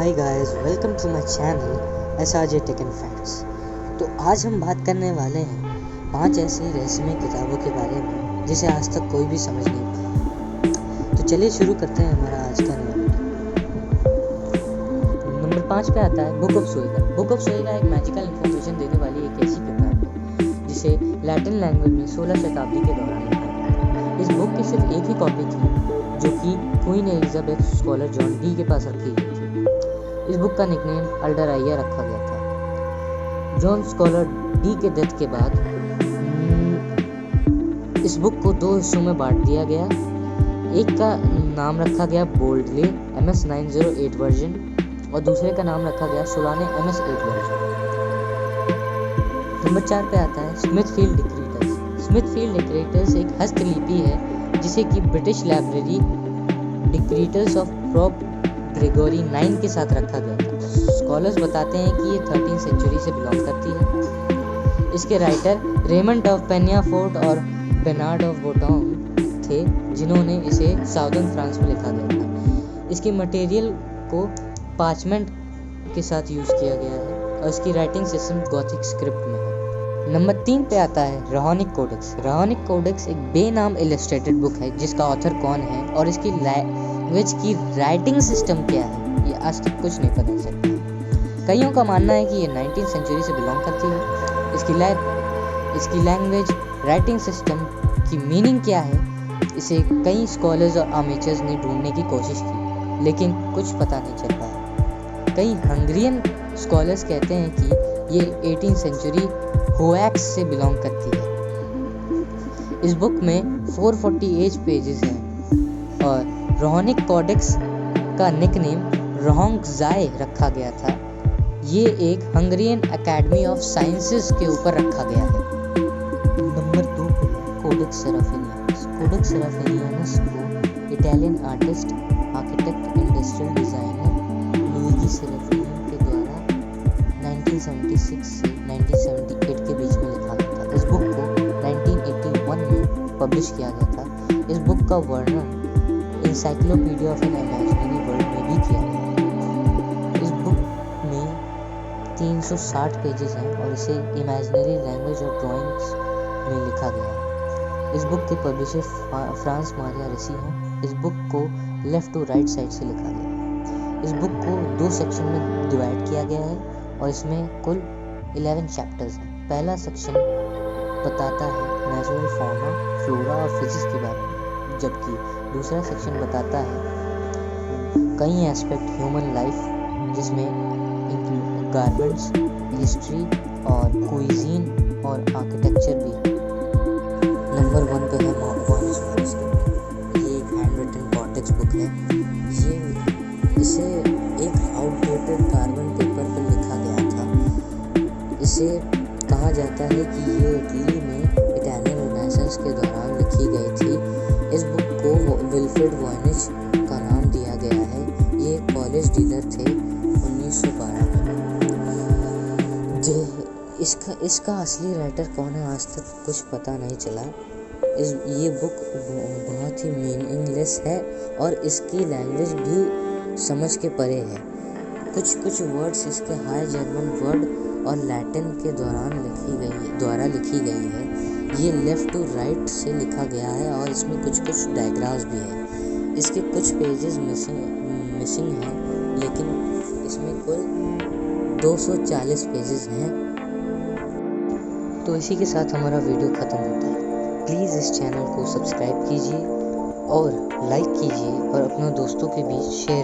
Hi guys, welcome to my channel SRJ tech and facts. तो आज हम बात करने वाले हैं 5 ऐसी रहस्यमय किताबों के बारे में जिसे आज तक कोई भी समझ नहीं पाया। तो चलिए शुरू करते हैं हमारा आज का नया वीडियो। नंबर 5 पे आता है बुक ऑफ सोएगा। बुक ऑफ सोएगा एक मैजिकल इन्फॉर्मेशन देने वाली एक ऐसी किताब है जिसे लैटिन लैंग्वेज में 16 शताब्दी के दौरान लिखा गया। इस बुक की सिर्फ एक ही कॉपी थी जो कि queen Elizabeth scholar John D के पास रखी गई थी। इस बुक का निकनेम अल्डराइया रखा गया था। जॉन स्कॉलर डी के डेथ के बाद इस बुक को 2 हिस्सों में बांट दिया गया। एक का नाम रखा गया बोल्डले MS 908 वर्जन और दूसरे का नाम रखा गया सोलाने MS 8 वर्जन। नंबर 4 पे आता है स्मिथफील्ड डिक्रीटर्स। स्मिथफील्ड डिक्रीटर्स एक हस्तलिपि है जिसे कि British library decretals of pope Gregory 9 के साथ रखा गया था। स्कॉलर्स बताते हैं कि ये 13वीं सेंचुरी से बिलोंग करती है। इसके राइटर रेमंड ऑफ पेन्याफोर्ट और बेनार्ड ऑफ बोटॉन थे जिन्होंने इसे साउदर्न फ्रांस में लिखा गया था। इसकी मटेरियल को पार्चमेंट के साथ यूज किया गया है और इसकी राइटिंग सिस्टम गॉथिक स्क्रिप्ट में है। नंबर 3 पे आता है राहोनिक कोडेक्स। राहोनिक कोडेक्स एक बेनाम इलस्ट्रेटेड बुक है जिसका ऑथर कौन है और इसकी लैंग्वेज की राइटिंग सिस्टम क्या है ये आज तक कुछ नहीं पता चलता। कईयों का मानना है कि ये 19वीं सेंचुरी से बिलोंग करती है। इसकी लैंग्वेज राइटिंग सिस्टम की मीनिंग क्या है इसे कई स्कॉलर्स और अमेचर्स ने ढूंढने की कोशिश की लेकिन कुछ पता नहीं चल पाया। कई हंगरियन स्कॉलर्स कहते हैं कि ये 18वीं सेंचुरी होएक्स से बिलोंग करती है। इस बुक में 448 पेजेस हैं और राहोनिक कोडेक्स का निकनेम राहोंगजाए रखा गया था। ये एक हंगरियन एकेडमी ऑफ साइंसेस के ऊपर रखा गया है। Number 2 codex seraphinianus. Codex seraphinianus को Italian artist, architect, industrial designer Luigi Serafini के द्वारा 1976 से 1978 के बीच में लिखा गया था। इस बुक को 1981 में पब्लिश किया गया था। इस बुक का वर्णन encyclopedia of an imaginary world में भी किया गया। इस बुक में 360 पेजेस हैं और इसे इमेजिनरी लैंग्वेज और ड्राइंग्स में लिखा गया है। इस बुक के पब्लिशर फ्रांस मारिया रेसी हैं। इस बुक को लेफ्ट टू राइट साइड से लिखा गया है। इस बुक को 2 सेक्शन में डिवाइड किया गया है और इसमें कुल 11 चैप्टर्स हैं। पहला सेक्शन बताता है नेचुरल फौना, फ्लोरा और फिजिक्स के बारे में, जबकि दूसरा सेक्शन बताता है कई एस्पेक्ट ह्यूमन लाइफ जिसमें गारमेंट्स, हिस्ट्री और कुइजीन और आर्किटेक्चर भी है। नंबर 1 पे है मॉर्गन्स मैन्युस्क्रिप्ट। ये एक हैंड रिटन कॉर्टेक्स बुक है। इसे एक आउटडेटेड कार्बन पेपर पर लिखा गया था। इसे कहा जाता है कि ये इटली में इटालियन रेनेसांस के दौरान लिखी गई थी। इस बुक को विल्फ्रेड वॉयनिच का नाम दिया गया है। ये एक कॉलेज डीलर थे 1912 में। इसका असली राइटर कौन है आज तक कुछ पता नहीं चला। ये बुक बहुत ही मीनिंगलेस है और इसकी लैंग्वेज भी समझ के परे है। कुछ वर्ड्स इसके हाई जर्मन वर्ड और लैटिन के द्वारा लिखी गई है। ये लेफ्ट टू राइट से लिखा गया है और इसमें कुछ डायग्राम्स भी है। इसके कुछ पेजेस मिसिंग हैं लेकिन इसमें कुल 240 पेजेस हैं। तो इसी के साथ हमारा वीडियो ख़त्म होता है। प्लीज़ इस चैनल को सब्सक्राइब कीजिए और लाइक कीजिए और अपने दोस्तों के बीच शेयर कीजिए।